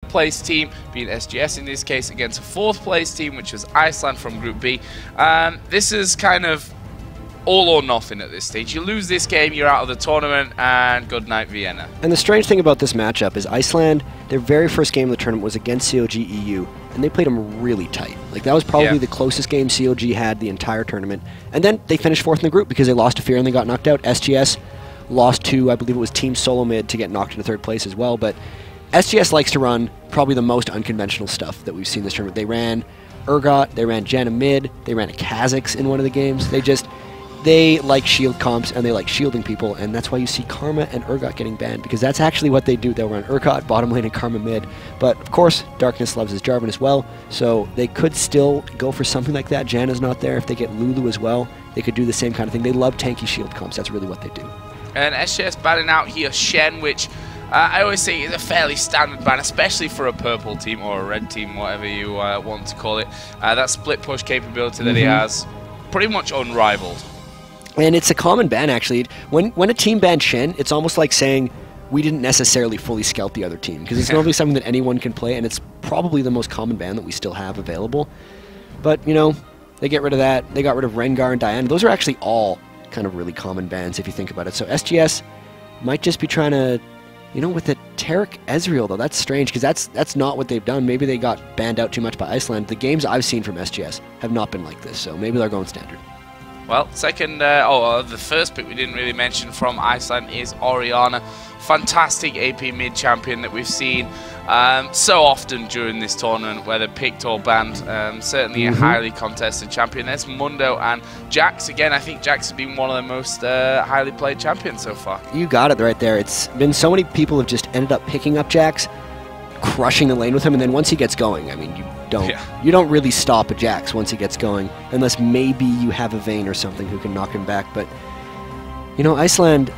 place team, being SGS in this case, against a 4th place team, which was iCeLanD from Group B. This is kind of all or nothing at this stage. You lose this game, you're out of the tournament, and good night, Vienna. And the strange thing about this matchup is iCeLanD, their very first game of the tournament was against COG EU, and they played them really tight. Like, that was probably the closest game COG had the entire tournament. And then they finished 4th in the group because they lost to Fear and they got knocked out. SGS lost to, I believe it was Team Solo Mid, to get knocked into 3rd place as well. But SGS likes to run probably the most unconventional stuff that we've seen this tournament. They ran Urgot, they ran Janna Mid, they ran a Kha'Zix in one of the games. They like shield comps, and they like shielding people, and that's why you see Karma and Urgot getting banned, because that's actually what they do. They'll run Urgot bottom lane and Karma mid. But, of course, Darkness loves his Jarvan as well, so they could still go for something like that. Janna's not there. If they get Lulu as well, they could do the same kind of thing. They love tanky shield comps. That's really what they do. And SGS banning out here Shen, which I always say is a fairly standard ban, especially for a purple team or a red team, whatever you want to call it. That split push capability that he has, pretty much unrivaled. And it's a common ban, actually. When a team bans Shen, it's almost like saying we didn't necessarily fully scout the other team, because it's normally something that anyone can play, and it's probably the most common ban that we still have available. But, you know, they get rid of that. They got rid of Rengar and Diana. Those are actually all kind of really common bans if you think about it. So SGS might just be trying to, you know, with the Taric Ezreal, though, that's strange, because that's not what they've done. Maybe they got banned out too much by iCeLanD. The games I've seen from SGS have not been like this, so maybe they're going standard. Well, the first pick we didn't really mention from iCeLanD is Orianna. Fantastic AP mid champion that we've seen so often during this tournament, whether picked or banned. Certainly a highly contested champion. There's Mundo and Jax. Again, I think Jax has been one of the most highly played champions so far. You got it right there. It's been so many people have just ended up picking up Jax, crushing the lane with him, and then once he gets going, I mean, you don't really stop a Jax once he gets going, unless maybe you have a Vayne or something who can knock him back. But, you know, iCeLanD,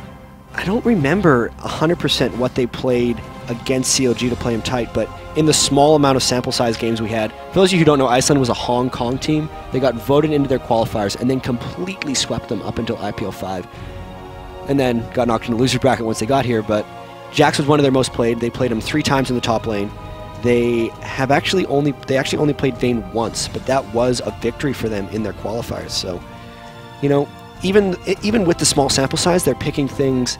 I don't remember 100% what they played against COG to play him tight, but in the small amount of sample size games we had, for those of you who don't know, iCeLanD was a Hong Kong team. They got voted into their qualifiers and then completely swept them up until IPL 5, and then got knocked into the loser bracket once they got here. But Jax was one of their most played. They played him 3 times in the top lane. They actually only played Vayne once, but that was a victory for them in their qualifiers. So, you know, even with the small sample size, they're picking things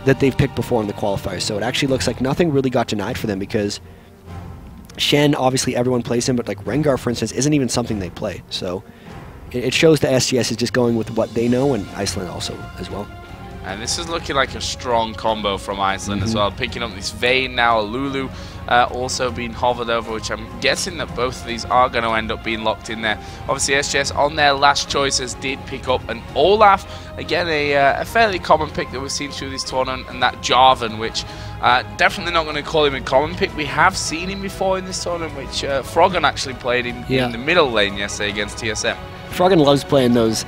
that they've picked before in the qualifiers. So it actually looks like nothing really got denied for them, because Shen, obviously everyone plays him, but like Rengar, for instance, isn't even something they play. So it shows the SGS is just going with what they know, and iCeLanD also as well. And this is looking like a strong combo from iCeLanD as well. Picking up this Vayne now, Lulu also being hovered over, which I'm guessing that both of these are going to end up being locked in there. Obviously, SGS on their last choices did pick up an Olaf. Again, a fairly common pick that we've seen through this tournament, and that Jarvan, which definitely not going to call him a common pick. We have seen him before in this tournament, which Froggen actually played in the middle lane yesterday against TSM. Froggen loves playing those.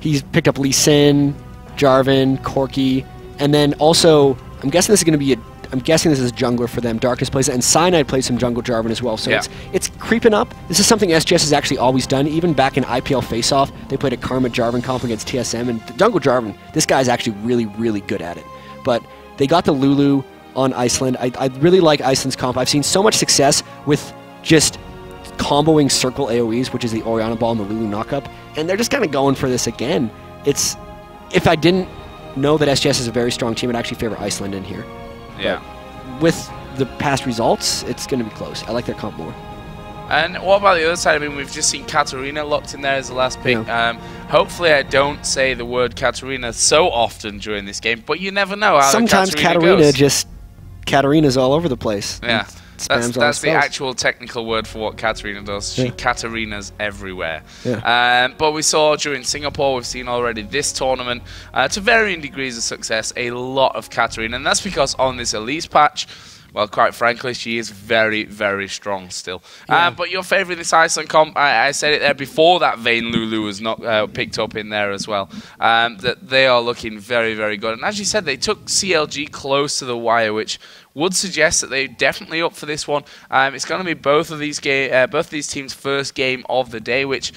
He's picked up Lee Sin, Jarvan, Corki, and then also, I'm guessing this is going to be I'm guessing this is a jungler for them. Darkness plays it, and Cyanide plays some jungle Jarvan as well. So it's creeping up. This is something SGS has actually always done. Even back in IPL Face-Off, they played a Karma Jarvan comp against TSM, and the jungle Jarvan, this guy's actually really, really good at it. But they got the Lulu on iCeLanD. I really like iCeLand's comp. I've seen so much success with just comboing circle AoEs, which is the Orianna ball and the Lulu knockup, and they're just kind of going for this again. If I didn't know that SGS is a very strong team, I'd actually favor iCeLanD in here. Yeah. But with the past results, it's going to be close. I like their comp more. And what about the other side? I mean, we've just seen Katarina locked in there as the last pick. Yeah. Hopefully I don't say the word Katarina so often during this game, but you never know how sometimes Katarina just Katarina's all over the place. Yeah. That's the actual technical word for what Katarina does. She Katarinas everywhere. Yeah. But we saw during Singapore, we've seen already this tournament, to varying degrees of success, a lot of Katarina. And that's because on this Elise patch, well, quite frankly, she is very, very strong still. Yeah. But you're favouring this iCeLanD comp. I said it there before that Vayne Lulu was not picked up in there as well. That they are looking very, very good. And as you said, they took CLG close to the wire, which would suggest that they're definitely up for this one. It's going to be both of these teams' first game of the day, which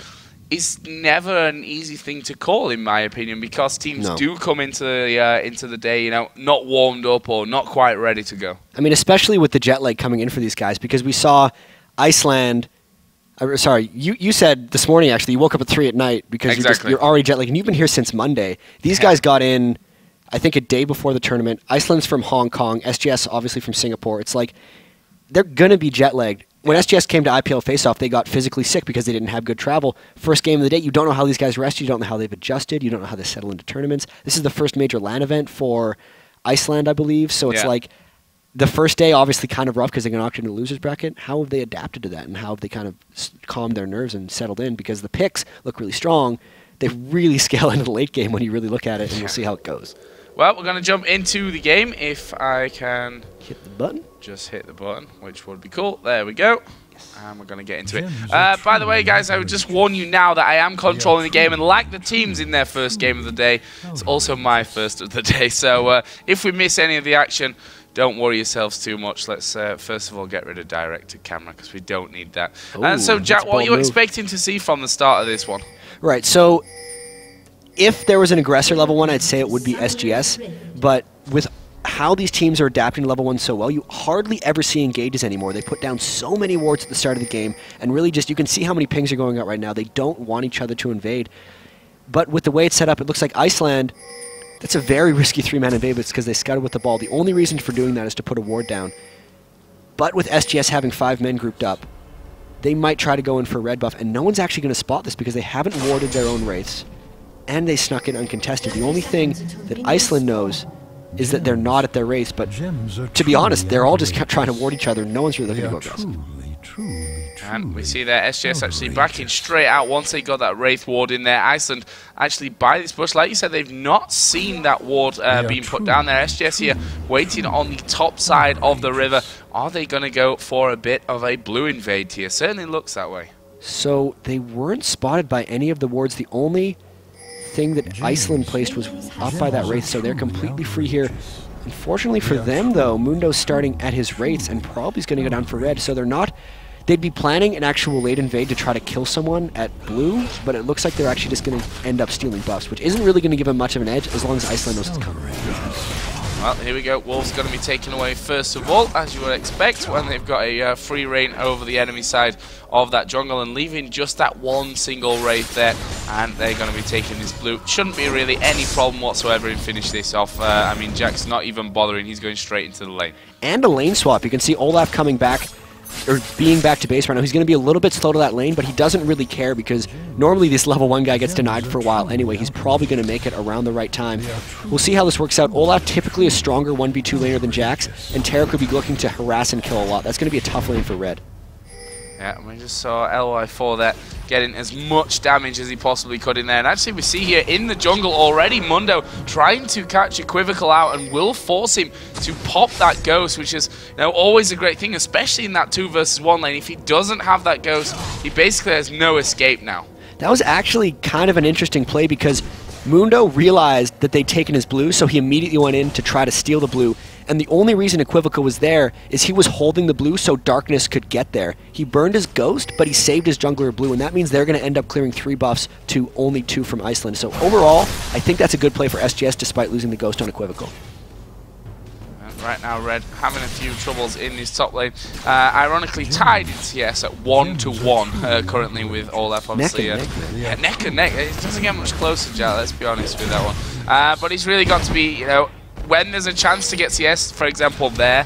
is never an easy thing to call, in my opinion, because teams do come into the day, you know, not warmed up or not quite ready to go. I mean, especially with the jet lag coming in for these guys, because we saw iceLanD. Sorry, you said this morning, actually, you woke up at 3 at night because you're already jet lagged, and you've been here since Monday. These guys got in, I think, a day before the tournament. iceLanD's from Hong Kong, SGS obviously from Singapore. It's like they're going to be jet lagged. When SGS came to IPL Faceoff, they got physically sick because they didn't have good travel. First game of the day, you don't know how these guys rested, you don't know how they've adjusted, you don't know how they settle into tournaments. This is the first major LAN event for iceLanD, I believe, so it's like the first day obviously kind of rough because they got knocked into the losers bracket. How have they adapted to that, and how have they kind of calmed their nerves and settled in? Because the picks look really strong. They really scale into the late game when you really look at it, and we'll see how it goes. Well, we're going to jump into the game. If I can hit the button. Just hit the button, which would be cool. There we go. And we're going to get into it. By the way, guys, I would just warn you now that I am controlling the game, and like the teams in their first game of the day, it's also my first of the day. So if we miss any of the action, don't worry yourselves too much. Let's first of all get rid of directed camera because we don't need that. So, Jack, what are you expecting to see from the start of this one? Right, so if there was an aggressor level 1, I'd say it would be SGS, but with how these teams are adapting to level 1 so well, you hardly ever see engages anymore. They put down so many wards at the start of the game, and really just, you can see how many pings are going out right now. They don't want each other to invade. But with the way it's set up, it looks like iceLanD, that's a very risky 3-man invade, but it's because they scuttled with the ball. The only reason for doing that is to put a ward down. But with SGS having 5 men grouped up, they might try to go in for a red buff, and no one's actually going to spot this because they haven't warded their own wraiths, and they snuck in uncontested. The only thing that iceLanD knows is that they're not at their race, but to be honest, they're all just kept trying to ward each other. No one's really looking to go aggressive. And we see there SGS actually backing straight out once they got that Wraith ward in there. iceLanD actually by this bush, like you said, they've not seen that ward being put down there. SGS here waiting on the top side of the river. Are they going to go for a bit of a blue invade here? Certainly looks that way. So they weren't spotted by any of the wards. The only thing that iceLanD placed was up by that Wraith, so they're completely free here. Unfortunately for them, though, Mundo's starting at his Wraiths and probably is going to go down for red, so they're not... They'd be planning an actual late invade to try to kill someone at blue, but it looks like they're actually just going to end up stealing buffs, which isn't really going to give them much of an edge as long as iceLanD knows it's coming. Well, here we go. Wolf's going to be taken away first of all, as you would expect, when they've got a free reign over the enemy side of that jungle and leaving just that one single Wraith there, and they're going to be taking this blue. Shouldn't be really any problem whatsoever in finish this off. I mean, Jack's not even bothering. He's going straight into the lane. And a lane swap. You can see Olaf coming back, or being back to base right now. He's going to be a little bit slow to that lane, but he doesn't really care because normally this level 1 guy gets denied for a while anyway. He's probably going to make it around the right time. We'll see how this works out. Olaf typically a stronger 1v2 laner than Jax, and Tara could be looking to harass and kill a lot. That's going to be a tough lane for red. Yeah, we just saw LY4 there getting as much damage as he possibly could in there. And actually we see here in the jungle already Mundo trying to catch Equivocal out and will force him to pop that ghost, which is, you know, always a great thing, especially in that 2 versus 1 lane. If he doesn't have that ghost, he basically has no escape now. That was actually kind of an interesting play because Mundo realized that they'd taken his blue, so he immediately went in to try to steal the blue. And the only reason Equivocal was there is he was holding the blue so Darkness could get there. He burned his ghost, but he saved his jungler blue, and that means they're going to end up clearing 3 buffs to only 2 from iceLanD. So overall, I think that's a good play for SGS despite losing the ghost on Equivocal. Right now, Red having a few troubles in his top lane. Ironically tied in CS at 1-1 currently with Olaf. Obviously, neck and neck. It doesn't get much closer, Jack. Let's be honest with that one. But he's really got to be, you know, when there's a chance to get CS, for example, there,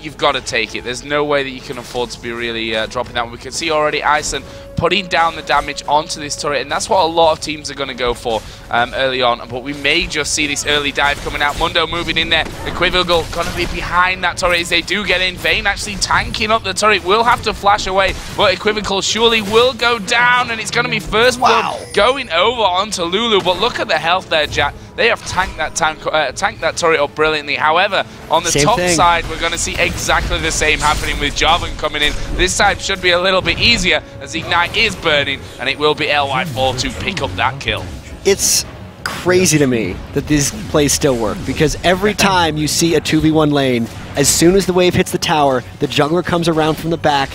you've got to take it. There's no way that you can afford to be really dropping that one. We can see already iceLanD putting down the damage onto this turret, and that's what a lot of teams are going to go for early on. But we may just see this early dive coming out. Mundo moving in there. Equivocal going to be behind that turret as they do get in. Vayne actually tanking up the turret. Will have to flash away, but Equivocal surely will go down, and it's going to be first blood going over onto Lulu. But look at the health there, Jack. They have tanked that turret up brilliantly. However, on the top side, we're going to see exactly the same happening with Jarvan coming in. This side should be a little bit easier as Ignite is burning, and it will be LY4 to pick up that kill. It's crazy to me that these plays still work, because every time you see a 2v1 lane, as soon as the wave hits the tower, the jungler comes around from the back,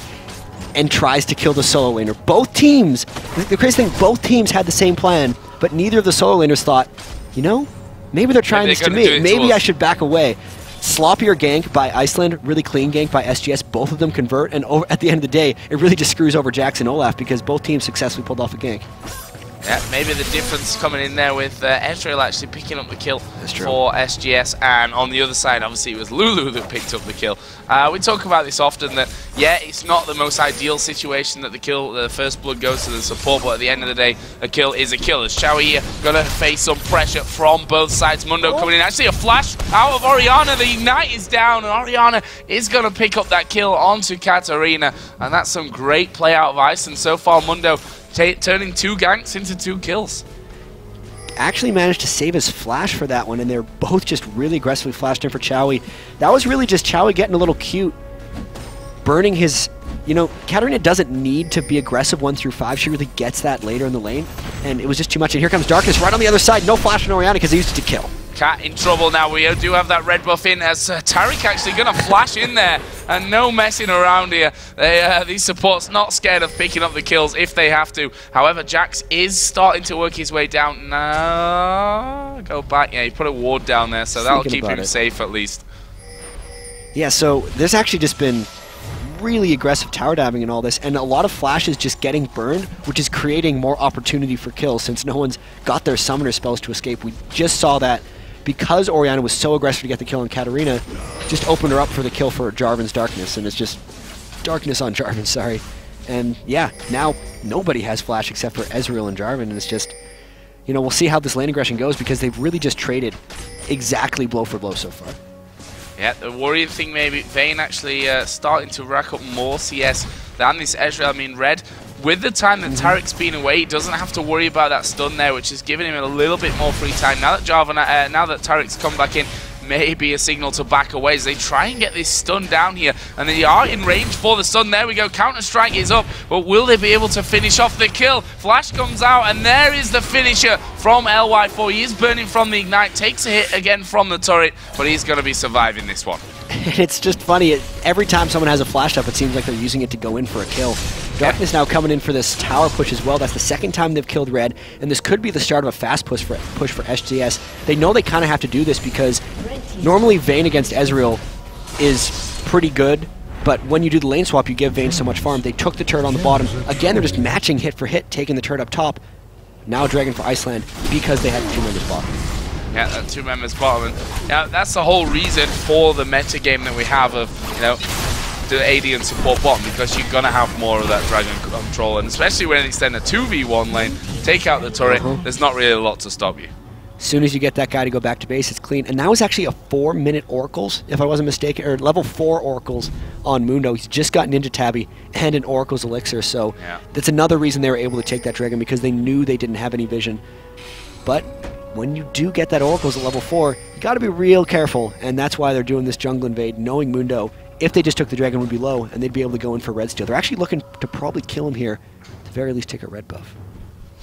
and tries to kill the solo laner. Both teams, the crazy thing, both teams had the same plan, but neither of the solo laners thought, you know, maybe they're trying this to me. Maybe I should back away. Sloppier gank by iCeLanD, really clean gank by SGS. Both of them convert, and at the end of the day, it really just screws over Jax and Olaf because both teams successfully pulled off a gank. Yeah, maybe the difference coming in there with Ezreal actually picking up the kill for SGS, and on the other side, obviously, it was Lulu that picked up the kill. We talk about this often that, yeah, it's not the most ideal situation that the first blood goes to the support, but at the end of the day, a kill is a kill. As Xiao here gonna face some pressure from both sides. Mundo coming in, actually a flash out of Orianna. The Ignite is down, and Orianna is gonna pick up that kill onto Katarina, and that's some great play out of Ice. And so far, Mundo turning 2 ganks into 2 kills. Actually managed to save his flash for that one, and they're both just really aggressively flashed in for Chowie. That was really just Chowie getting a little cute, burning his... You know, Katarina doesn't need to be aggressive 1 through 5. She really gets that later in the lane, and it was just too much. And here comes Darkness right on the other side. No flash on Orianna because he used it to kill. Cat in trouble now. We do have that red buff in as Taric actually going to flash in there, and no messing around here. These supports not scared of picking up the kills if they have to. However, Jax is starting to work his way down. No, go back. Yeah, he put a ward down there, so that'll keep him safe at least. Yeah, so there's actually just been really aggressive tower dabbing and all this, and a lot of flashes just getting burned, which is creating more opportunity for kills since no one's got their summoner spells to escape. We just saw that because Orianna was so aggressive to get the kill on Katarina, just opened her up for the kill for Jarvan's Darkness, and it's just Darkness on Jarvan, sorry. And yeah, now nobody has flash except for Ezreal and Jarvan, and it's just, you know, we'll see how this lane aggression goes because they've really just traded exactly blow for blow so far. Yeah, the worrying thing maybe, Vayne actually starting to rack up more CS than this Ezreal. I mean, Red, with the time that Taric's been away, he doesn't have to worry about that stun there, which is giving him a little bit more free time. Now that now that Taric's come back in, maybe a signal to back away as they try and get this stun down here. And they are in range for the stun. There we go. Counter-Strike is up, but will they be able to finish off the kill? Flash comes out, and there is the finisher from LY4. He is burning from the Ignite, takes a hit again from the turret, but he's going to be surviving this one. It's just funny. Every time someone has a flash up, it seems like they're using it to go in for a kill. Darkness now coming in for this tower push as well. That's the second time they've killed Red, and this could be the start of a fast push for SGS. They know they kind of have to do this because normally Vayne against Ezreal is pretty good, but when you do the lane swap, you give Vayne so much farm. They took the turret on the bottom. Again, they're just matching hit for hit, taking the turret up top. Now Dragon for iCeLanD because they had the 2 members bottom. Yeah, that 2 members bottom. And yeah, that's the whole reason for the meta game that we have of, you know, the AD and support bottom, because you're going to have more of that dragon control, and especially when it's then a 2v1 lane, take out the turret, there's not really a lot to stop you. As soon as you get that guy to go back to base, it's clean. And that was actually a 4-minute Oracles, if I wasn't mistaken, or level 4 Oracles on Mundo. He's just got Ninja Tabby and an Oracle's Elixir, so that's another reason they were able to take that dragon, because they knew they didn't have any vision. But when you do get that Oracles at level 4, you got to be real careful, and that's why they're doing this jungle invade, knowing Mundo, if they just took the dragon, would be low, and they'd be able to go in for red steal. They're actually looking to probably kill him here, at the very least take a red buff.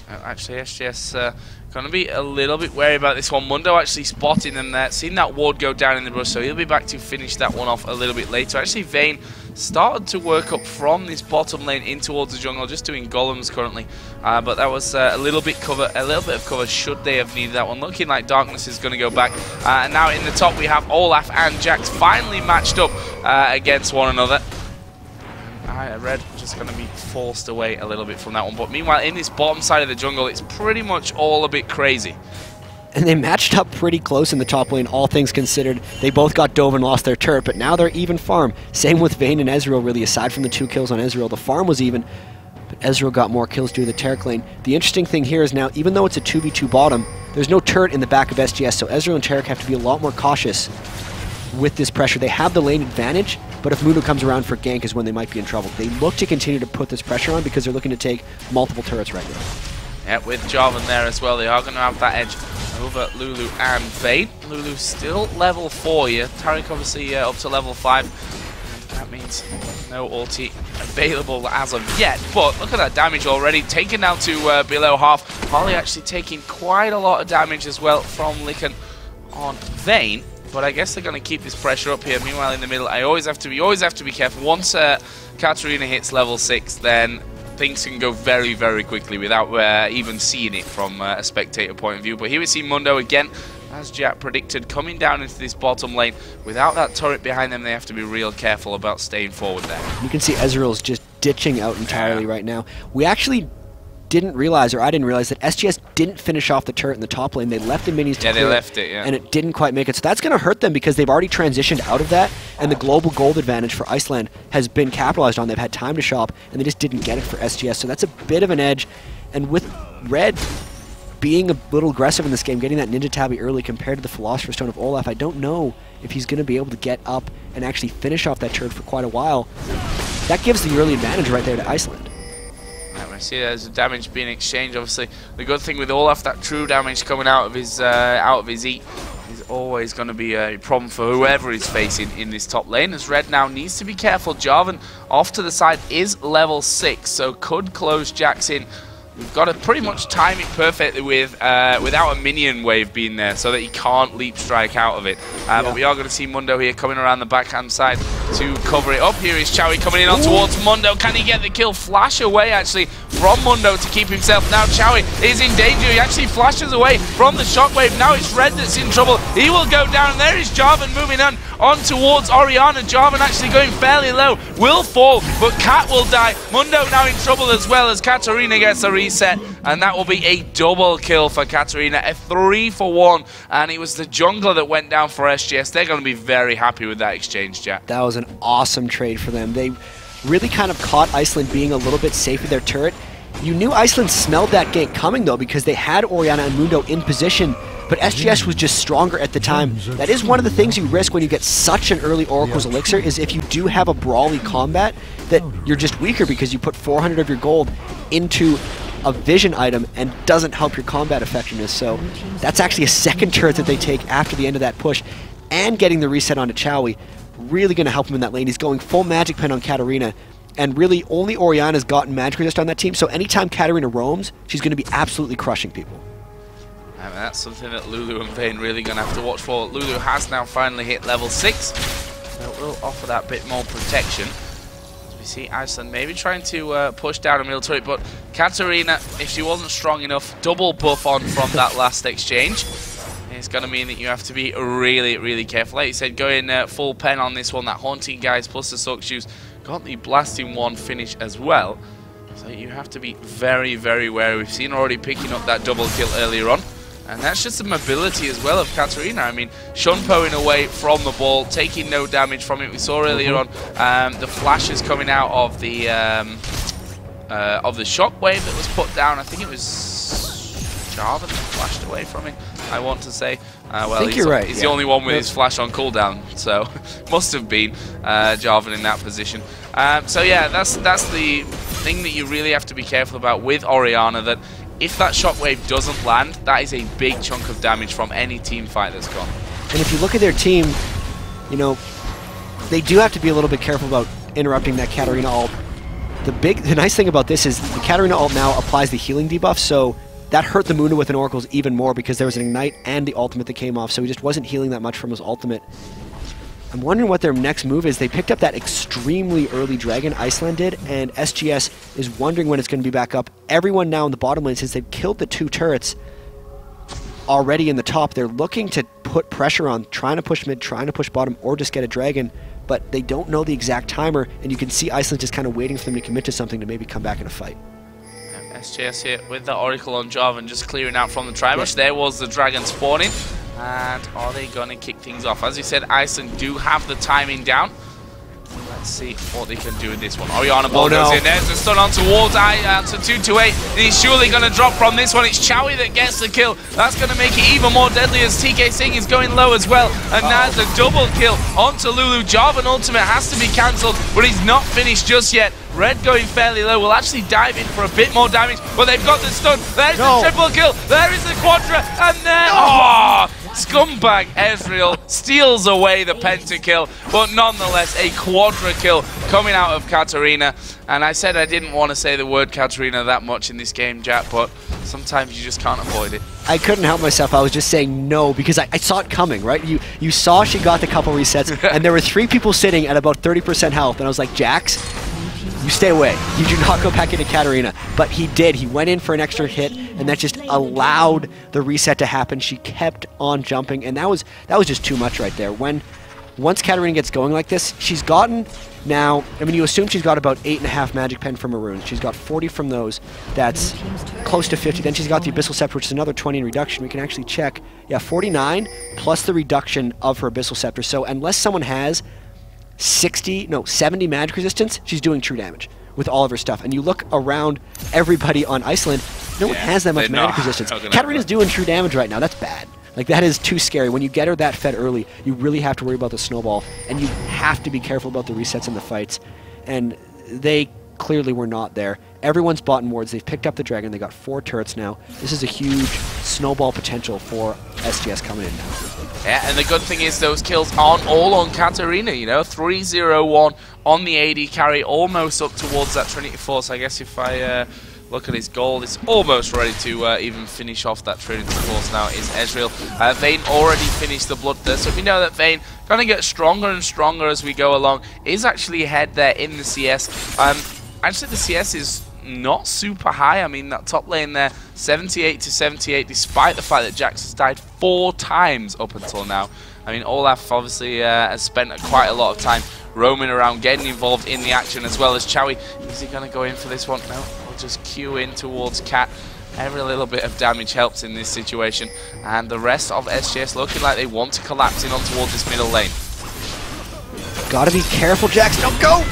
Actually, SGS going to be a little bit wary about this one. Mundo actually spotting them there, seen that ward go down in the brush, so he'll be back to finish that one off a little bit later. Actually, Vayne started to work up from this bottom lane in towards the jungle, just doing golems currently. But that was a little bit of cover should they have needed that one. Looking like Darkness is going to go back. And now in the top we have Olaf and Jax finally matched up against one another. Red just going to be forced away a little bit from that one. But meanwhile, in this bottom side of the jungle, it's pretty much all a bit crazy. And they matched up pretty close in the top lane, all things considered. They both got dove and lost their turret, but now they're even farm. Same with Vayne and Ezreal, really, aside from the 2 kills on Ezreal. The farm was even, but Ezreal got more kills due to the Taric lane. The interesting thing here is now, even though it's a 2v2 bottom, there's no turret in the back of SGS, so Ezreal and Taric have to be a lot more cautious with this pressure. They have the lane advantage, but if Mundo comes around for gank is when they might be in trouble. They look to continue to put this pressure on because they're looking to take multiple turrets right now. Yeah, with Jarvan there as well, they are going to have that edge over Lulu and Vayne. Lulu still level 4 here. Taric obviously up to level 5. That means no ulti available as of yet. But look at that damage already, taken down to below half. Holly actually taking quite a lot of damage as well from Lycan on Vayne. But I guess they're going to keep this pressure up here. Meanwhile, in the middle, you always have to be careful. Once Katarina hits level 6, then things can go very, very quickly without even seeing it from a spectator point of view. But here we see Mundo again, as Jack predicted, coming down into this bottom lane. Without that turret behind them, they have to be real careful about staying forward there. You can see Ezreal's just ditching out entirely right now. We actually didn't realize, or I didn't realize, that SGS didn't finish off the turret in the top lane. They left the minis to clear they left it, and it didn't quite make it. So that's going to hurt them because they've already transitioned out of that, and the global gold advantage for iceLanD has been capitalized on. They've had time to shop, and they just didn't get it for SGS. So that's a bit of an edge. And with Red being a little aggressive in this game, getting that Ninja Tabi early compared to the Philosopher's Stone of Olaf, I don't know if he's going to be able to get up and actually finish off that turret for quite a while. That gives the early advantage right there to iceLanD. I see there's damage being exchanged. Obviously, the good thing with Olaf, that true damage coming out of his E is always going to be a problem for whoever is facing in this top lane. As Red now needs to be careful. Jarvan off to the side is level 6, so could close Jax in. We've got to pretty much time it perfectly with without a minion wave being there, so that he can't leap strike out of it. But we are going to see Mundo here coming around the backhand side to cover it up. Here is Chowie coming in on towards Mundo. Can he get the kill? Flash away actually from Mundo to keep himself. Now Chowie is in danger. He actually flashes away from the shockwave. Now it's Red that's in trouble. He will go down. And there is Jarvan moving on towards Orianna. Jarvan actually going fairly low. Will fall, but Cat will die. Mundo now in trouble as well as Katarina gets a reset. And that will be a double kill for Katarina. A 3-for-1. And it was the jungler that went down for SGS. They're going to be very happy with that exchange, Jack. That was an awesome trade for them. They really kind of caught iceLanD being a little bit safe with their turret. You knew iceLanD smelled that gank coming, though, because they had Orianna and Mundo in position. But SGS was just stronger at the time. That is one of the things you risk when you get such an early Oracle's Elixir, is if you do have a brawly combat, that you're just weaker because you put 400 of your gold into a vision item and doesn't help your combat effectiveness. So that's actually a second turret that they take after the end of that push, and getting the reset onto Chowie. Really going to help him in that lane. He's going full magic pen on Katarina, and really only Orianna's gotten magic resist on that team, so anytime Katarina roams, she's going to be absolutely crushing people. I mean, that's something that Lulu and Vayne really going to have to watch for. Lulu has now finally hit level 6, so it will offer that bit more protection. As we see iceLanD maybe trying to push down a middle turret, but Katarina, if she wasn't strong enough, double buff on from that last exchange. It's going to mean that you have to be really, really careful. Like you said, going full pen on this one. That Haunting Guys plus the Soak Shoes got the Blasting One finish as well. So you have to be very, very wary. We've seen already picking up that double kill earlier on. And that's just the mobility as well of Katarina. I mean, Shunpoing away from the ball, taking no damage from it. We saw earlier on the flashes coming out of the shockwave that was put down. I think it was Jarvan that flashed away from it, I want to say. Well, I think you're right. He's the only one with his flash on cooldown, so must have been Jarvan in that position. So yeah, that's the thing that you really have to be careful about with Orianna, that if that shockwave doesn't land, that is a big chunk of damage from any team fight that's gone. And if you look at their team, you know, they do have to be a little bit careful about interrupting that Katarina ult. The nice thing about this is the Katarina ult now applies the healing debuff, so that hurt the Mundo with an Oracle's even more because there was an Ignite and the ultimate that came off, so he just wasn't healing that much from his ultimate. I'm wondering what their next move is. They picked up that extremely early dragon, iceLanD did, and SGS is wondering when it's going to be back up. Everyone now in the bottom lane, since they've killed the 2 turrets already in the top, they're looking to put pressure on, trying to push mid, trying to push bottom, or just get a dragon, but they don't know the exact timer, and you can see iceLanD just kind of waiting for them to commit to something to maybe come back in a fight. SGS here with the Oracle on Jarvan, just clearing out from the Tribush. There was the dragon spawning. And are they going to kick things off? As you said, iceLanD do have the timing down. Let's see what they can do with this one. Orianna ball goes in. There's the stun on towards to 228. He's surely going to drop from this one. It's Chowie that gets the kill. That's going to make it even more deadly as TK Singh is going low as well. And now the double kill onto Lulu. Jarvan ultimate has to be cancelled, but he's not finished just yet. Red going fairly low, will actually dive in for a bit more damage, but they've got the stun. There's the triple kill. There is the quadra, and then Scumbag Ezreal steals away the pentakill, but nonetheless a quadra kill coming out of Katarina. And I said I didn't want to say the word Katarina that much in this game, Jack, but sometimes you just can't avoid it. I couldn't help myself. I was just saying no because I saw it coming, right? You saw she got the couple resets, and there were 3 people sitting at about 30% health, and I was like, Jax, you stay away. You do not go back into Katarina. But he did. He went in for an extra hit, and that just allowed the reset to happen. She kept on jumping, and that was just too much right there. Once Katarina gets going like this, she's gotten now, I mean, you assume she's got about 8.5 Magic Pen from Maroon. She's got 40 from those. That's close to 50. Then she's got the Abyssal Scepter, which is another 20 in reduction. We can actually check. Yeah, 49 plus the reduction of her Abyssal Scepter. So unless someone has 70 magic resistance, she's doing true damage with all of her stuff. And you look around everybody on iCeLanD, no one has that much magic resistance. Katarina's doing true damage right now. That's bad. Like, that is too scary. When you get her that fed early, you really have to worry about the snowball, and you have to be careful about the resets in the fights. And they clearly were not there. Everyone's bought in wards. They've picked up the dragon. They got 4 turrets now. This is a huge snowball potential for SGS coming in now. Yeah, and the good thing is those kills aren't all on Katarina, you know. 3-0-1 on the AD carry, almost up towards that Trinity Force. I guess if I look at his gold, it's almost ready to even finish off that Trinity Force now is Ezreal. Vayne already finished the Bloodthirst, so we know that Vayne going to get stronger and stronger as we go along. Is actually ahead there in the CS. Actually, the CS is not super high. I mean, that top lane there, 78 to 78, despite the fact that Jax has died 4 times up until now. I mean, Olaf obviously has spent quite a lot of time roaming around, getting involved in the action, as well as Chowie. Is he going to go in for this one? No, we'll just queue in towards Cat. Every little bit of damage helps in this situation. And the rest of SGS looking like they want to collapse in on towards this middle lane. Gotta be careful, Jax. Don't go!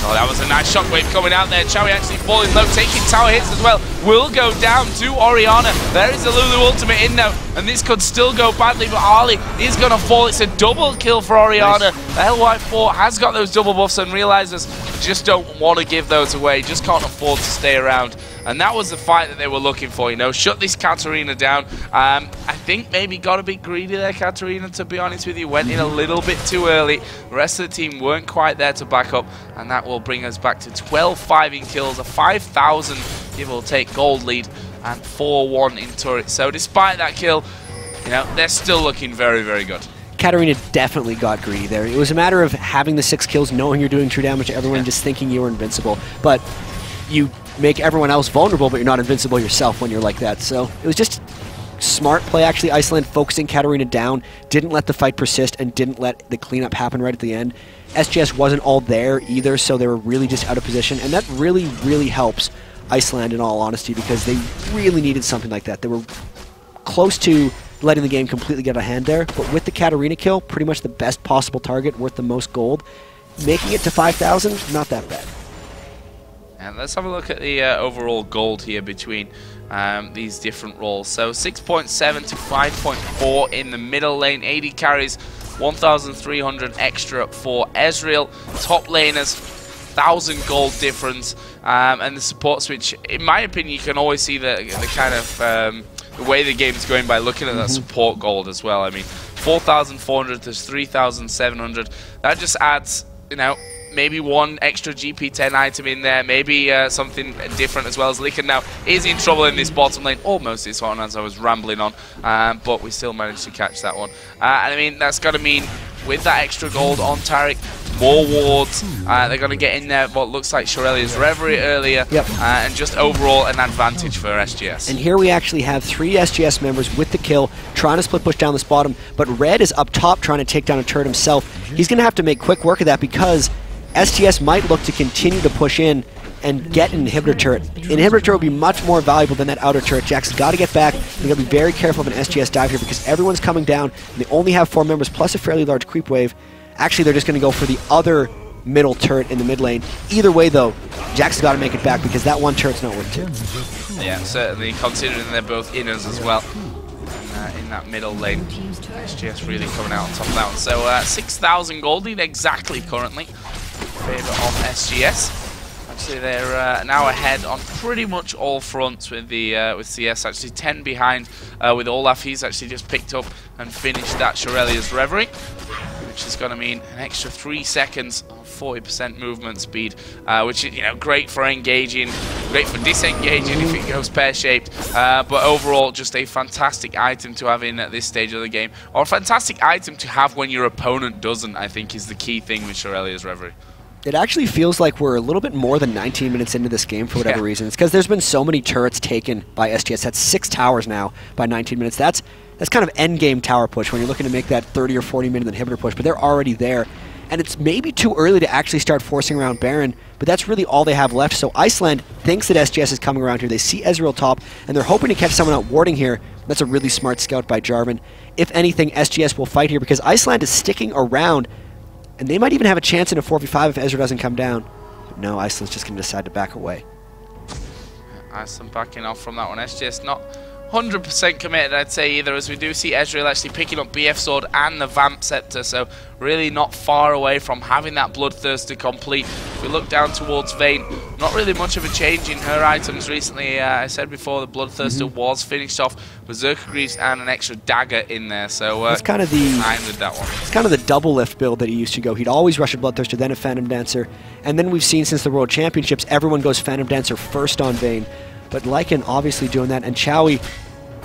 Oh, that was a nice shockwave coming out there. Chowie actually falling low, taking tower hits as well. Will go down to Orianna. There is a Lulu ultimate in now, and this could still go badly, but Ali is going to fall. It's a double kill for Orianna. Nice. The LY4 has got those double buffs and realizes just don't want to give those away, just can't afford to stay around. And that was the fight that they were looking for, you know, shut this Katarina down. I think maybe got a bit greedy there, Katarina, to be honest with you. Went in a little bit too early. The rest of the team weren't quite there to back up, and that will bring us back to 12-5 in kills, a 5,000 give or take gold lead, and 4-1 in turret. So despite that kill, you know, they're still looking very, very good. Katarina definitely got greedy there. It was a matter of having the 6 kills, knowing you're doing true damage to everyone, just thinking you were invincible. But you make everyone else vulnerable, but you're not invincible yourself when you're like that. So it was just smart play, actually. iCeLanD focusing Katarina down, didn't let the fight persist, and didn't let the cleanup happen right at the end. SGS wasn't all there either, so they were really just out of position, and that really, really helps iCeLanD in all honesty, because they really needed something like that. They were close to letting the game completely get out of hand there, but with the Katarina kill, pretty much the best possible target, worth the most gold, making it to 5,000, not that bad. And let's have a look at the overall gold here between these different roles. So 6.7 to 5.4 in the middle lane. 80 carries, 1,300 extra for Ezreal. Top laners, 1,000 gold difference. And the support switch, in my opinion, you can always see the kind of the way the game's going by looking at that support gold as well. I mean, 4,400 to 3,700. That just adds, you know, maybe one extra GP10 item in there, maybe something different as well. As Liken now is in trouble in this bottom lane, almost this one as I was rambling on, but we still managed to catch that one. And I mean, that's got to mean with that extra gold on Taric, more wards, they're going to get in there what looks like Shurelya's Reverie earlier, and just overall an advantage for SGS. And here we actually have 3 SGS members with the kill, trying to split push down this bottom, but Red is up top trying to take down a turret himself. He's going to have to make quick work of that, because SGS might look to continue to push in and get an inhibitor turret. An inhibitor turret will be much more valuable than that outer turret. Jax has got to get back. They're going to be very careful of an SGS dive here, because everyone's coming down. And they only have 4 members plus a fairly large creep wave. Actually, they're just going to go for the other middle turret in the mid lane. Either way, though, Jax has got to make it back, because that one turret's not worth 2. Yeah, certainly, considering they're both inners as well. In that middle lane, SGS really coming out on top of that one. So 6,000 gold lead exactly currently in favour of SGS. Actually, they're now ahead on pretty much all fronts with the with CS. Actually, 10 behind with Olaf. He's actually just picked up and finished that Shirelia's Reverie, which is going to mean an extra 3 seconds of 40% movement speed, which is, you know, great for engaging, great for disengaging if it goes pear-shaped. But overall, just a fantastic item to have in at this stage of the game, or a fantastic item to have when your opponent doesn't, I think, is the key thing with Shirelia's Reverie. It actually feels like we're a little bit more than 19 minutes into this game for whatever reason. It's because there's been so many turrets taken by SGS. That's 6 towers now by 19 minutes. That's kind of end-game tower push when you're looking to make that 30 or 40-minute inhibitor push, but they're already there. And it's maybe too early to actually start forcing around Baron, but that's really all they have left. So iceLanD thinks that SGS is coming around here. They see Ezreal top, and they're hoping to catch someone out warding here. That's a really smart scout by Jarvan. If anything, SGS will fight here because iceLanD is sticking around, and they might even have a chance in a 4v5 if Ezreal doesn't come down. But no, iceLand's just going to decide to back away. iceLanD backing off from that one. SGS not 100% committed, I'd say, either, as we do see Ezreal actually picking up BF Sword and the Vamp Scepter, so really not far away from having that Bloodthirster complete. If we look down towards Vayne, not really much of a change in her items recently. I said before, the Bloodthirster was finished off, Berserker Greaves and an extra dagger in there, so it's kind of the with that one. It's kind of the double lift build that he used to go. He'd always rush a Bloodthirster, then a Phantom Dancer, and then we've seen since the World Championships, everyone goes Phantom Dancer first on Vayne. But Lycan obviously doing that, and Chowie,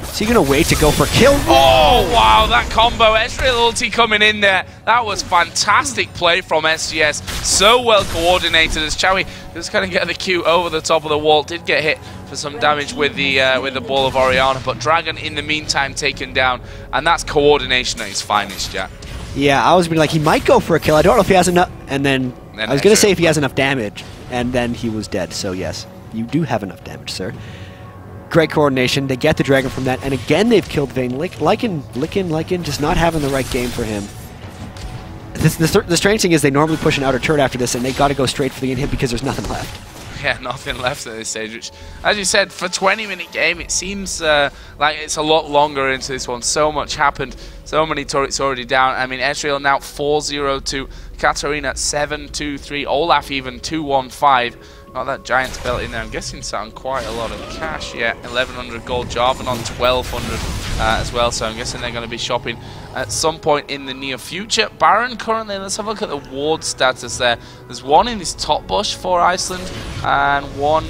is he going to wait to go for kill? Oh, wow, that combo. Ezreal ulti coming in there. That was fantastic play from SGS. So well coordinated as Chowie just kind of get the Q over the top of the wall. Did get hit for some damage with the ball of Orianna, but Dragon in the meantime taken down, and that's coordination at his finest, Jack. Yeah, I was being like, he might go for a kill. I don't know if he has enough, and then I was going to say if he has enough damage, and then he was dead. So yes, you do have enough damage, sir. Great coordination. They get the Dragon from that, and again they've killed Vayne. Lycan just not having the right game for him. The strange thing is they normally push an outer turret after this, and they got to go straight for the inhib because there's nothing left. Yeah, nothing left at this stage, which, as you said, for a 20-minute game, it seems like it's a lot longer into this one. So much happened, so many turrets already down. I mean, Ezreal now 4-0-2, Katarina 7-2-3, Olaf even 2-1-5. Got that giant belt in there. I'm guessing sat on quite a lot of cash. Yeah, 1,100 gold. Jarvan on 1,200 as well. So I'm guessing they're going to be shopping at some point in the near future. Baron currently, let's have a look at the ward status there. There's one in this top bush for iceLanD and one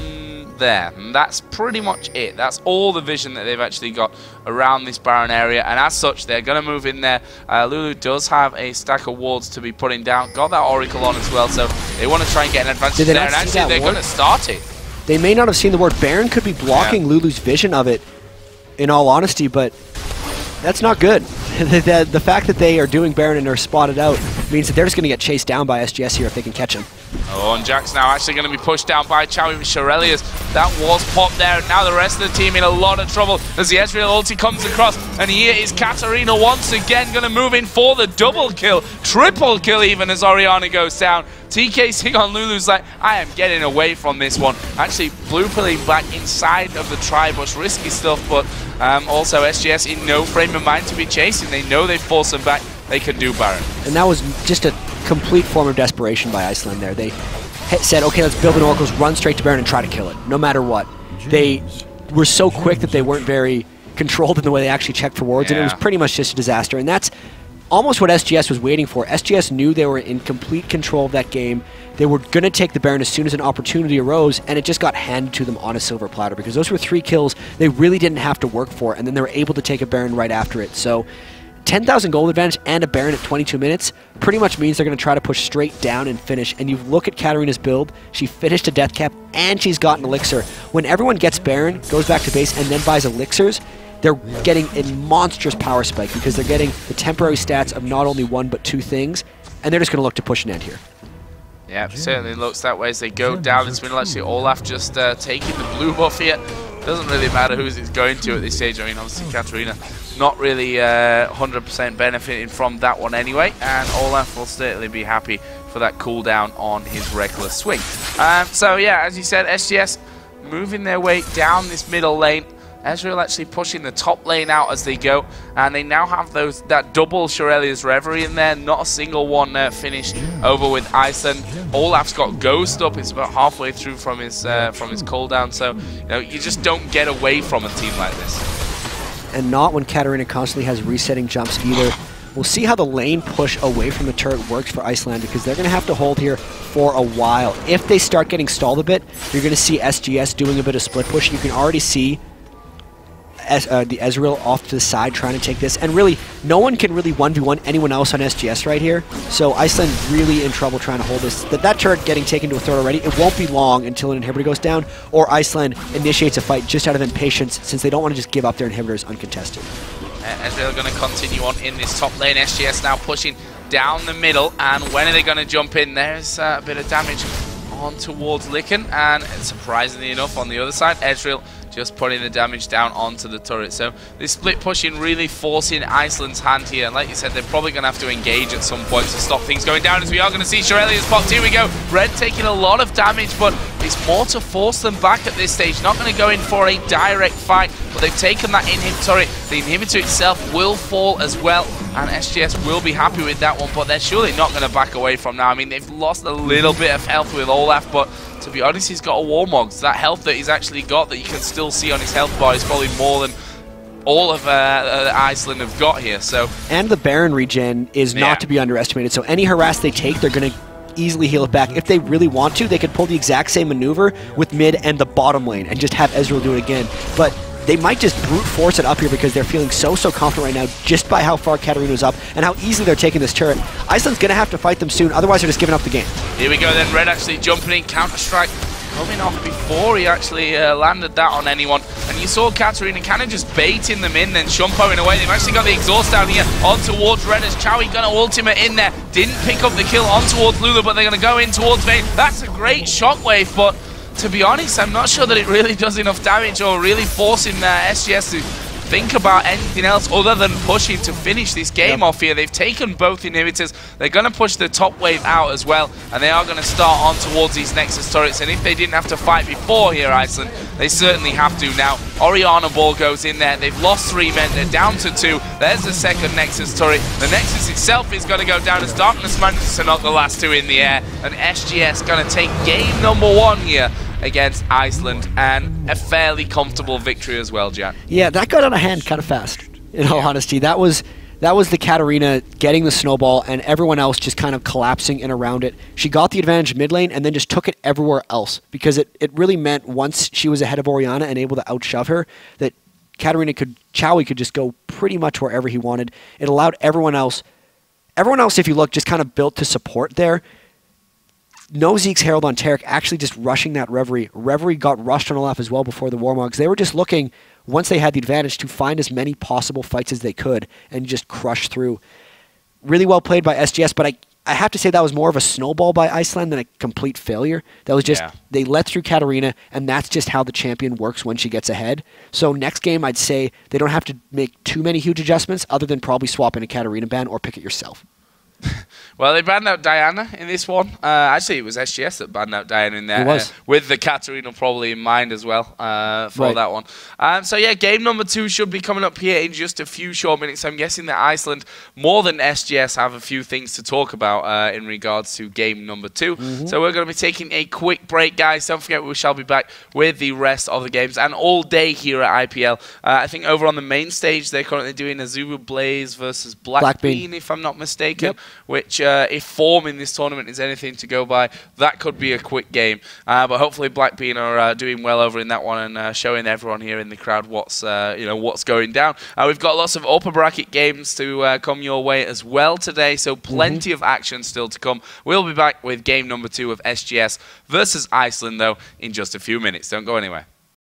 there. And that's pretty much it. That's all the vision that they've actually got around this Baron area. And as such, they're going to move in there. Lulu does have a stack of wards to be putting down. Got that Oracle on as well. So they want to try and get an advantage there. And actually, they're going to start it. They may not have seen the ward. Baron could be blocking Lulu's vision of it, in all honesty, but that's not good. The fact that they are doing Baron and are spotted out means that they're just going to get chased down by SGS here if they can catch him. Oh, and Jack's now actually going to be pushed down by Chowie with Shirelia's. That was popped there, and now the rest of the team in a lot of trouble as the Ezreal ulti comes across, and here is Katarina once again going to move in for the double kill, triple kill even as Orianna goes down. TK Sing on Lulu's like, I am getting away from this one. Actually, blue pilling back inside of the tri-bush, risky stuff, but also SGS in no frame of mind to be chasing. They know they've forced them back. They can do Baron. And that was just a complete form of desperation by iceLanD there. They said, okay, let's build an Oracles, run straight to Baron and try to kill it, no matter what. They were so quick that they weren't very controlled in the way they actually checked for wards, and it was pretty much just a disaster. And that's almost what SGS was waiting for. SGS knew they were in complete control of that game. They were going to take the Baron as soon as an opportunity arose, and it just got handed to them on a silver platter because those were 3 kills they really didn't have to work for, and then they were able to take a Baron right after it. So 10,000 gold advantage and a Baron at 22 minutes pretty much means they're going to try to push straight down and finish. And you look at Katarina's build, she finished a death cap and she's got an elixir. When everyone gets Baron, goes back to base, and then buys elixirs, they're getting a monstrous power spike because they're getting the temporary stats of not only 1 but 2 things, and they're just going to look to push an end here. Yeah, certainly looks that way as they go down this middle. Actually, Olaf just taking the blue buff here. Doesn't really matter who it's going to at this stage. I mean, obviously Katarina not really 100% benefiting from that one anyway, and Olaf will certainly be happy for that cooldown on his Reckless Swing. So yeah, as you said, SGS moving their way down this middle lane. Ezreal actually pushing the top lane out as they go, and they now have that double Shurelya's Reverie in there. Not a single one finished over with iCeLanD. Olaf's got Ghost up. It's about halfway through from his cooldown, so you just don't get away from a team like this. And not when Katarina constantly has resetting jumps either. We'll see how the lane push away from the turret works for iCeLanD, because they're going to have to hold here for a while. If they start getting stalled a bit, you're going to see SGS doing a bit of split push. You can already see the Ezreal off to the side trying to take this. And really, no one can really 1v1 anyone else on SGS right here. So iCeLanD really in trouble trying to hold this. That turret getting taken to a throat already. It won't be long until an inhibitor goes down, or iCeLanD initiates a fight just out of impatience, since they don't want to just give up their inhibitors uncontested. Ezreal going to continue on in this top lane. SGS now pushing down the middle, and when are they going to jump in? There's a bit of damage on towards Lycan, and surprisingly enough on the other side, Ezreal just putting the damage down onto the turret. So this split pushing really forcing iCeLanD's hand here, and like you said, they're probably going to have to engage at some point to stop things going down, as we are going to see Shurelya's popped. Here we go, Red taking a lot of damage, but it's more to force them back at this stage. Not going to go in for a direct fight, but they've taken that inhib turret. The inhibitor itself will fall as well, and SGS will be happy with that one, but they're surely not going to back away from now. I mean, they've lost a little bit of health with Olaf, but to be honest, he's got a Warmog. That health that he's actually got, that you can still see on his health bar, is probably more than all of iCeLanD have got here. So, and the Baron regen is not to be underestimated. So any harass they take, they're going to easily heal it back. If they really want to, they could pull the exact same maneuver with mid and the bottom lane and just have Ezreal do it again. But they might just brute force it up here because they're feeling so confident right now just by how far Katarina's up and how easily they're taking this turret. iCeLanD's going to have to fight them soon, otherwise they're just giving up the game. Here we go then, Red actually jumping in, Counter-Strike coming off before he actually landed that on anyone. And you saw Katarina kind of just baiting them in, then shumpoing away. They've actually got the exhaust down here on towards Red as Chowie gonna ultimate in there. Didn't pick up the kill on towards Lulu, but they're gonna go in towards Vayne. That's a great shockwave, but to be honest, I'm not sure that it really does enough damage or really forcing SGS to think about anything else other than pushing to finish this game off here. They've taken both inhibitors. They're going to push the top wave out as well, and they are going to start on towards these Nexus turrets. And if they didn't have to fight before here, iCeLanD, they certainly have to now. Orianna Ball goes in there. They've lost 3 men. They're down to 2. There's the second Nexus turret. The Nexus itself is going to go down as Darkness manages to knock the last 2 in the air. And SGS going to take game number 1 here against iCeLanD, and a fairly comfortable victory as well, Jack. Yeah, that got out of hand kind of fast, in all honesty. That was the Katarina getting the snowball and everyone else just kind of collapsing in around it. She got the advantage mid lane and then just took it everywhere else, because it really meant once she was ahead of Orianna and able to outshove her, that Chowie could just go pretty much wherever he wanted. It allowed everyone else, if you look, just kind of built to support there. No Zeke's Herald on Taric actually just rushing that Reverie. Reverie got rushed on Olaf as well before the Warmogs. They were just looking, once they had the advantage, to find as many possible fights as they could and just crush through. Really well played by SGS, but I have to say that was more of a snowball by iCeLanD than a complete failure. That was just, they let through Katarina, and that's just how the champion works when she gets ahead. So next game, I'd say they don't have to make too many huge adjustments other than probably swap in a Katarina ban or pick it yourself. Well, they banned out Diana in this one. Actually, it was SGS that banned out Diana in there. It was. With the Katarina probably in mind as well for that one. So yeah, game number 2 should be coming up here in just a few short minutes. I'm guessing that iCeLanD, more than SGS, have a few things to talk about in regards to game number 2. So we're going to be taking a quick break, guys. Don't forget, we shall be back with the rest of the games and all day here at IPL. I think over on the main stage, they're currently doing Azubu Blaze versus Blackbean, if I'm not mistaken. Which, if form in this tournament is anything to go by, that could be a quick game. But hopefully Blackbean are doing well over in that one and showing everyone here in the crowd what's what's going down. We've got lots of upper bracket games to come your way as well today, so plenty of action still to come. We'll be back with game number 2 of SGS versus iCeLanD, though, in just a few minutes. Don't go anywhere.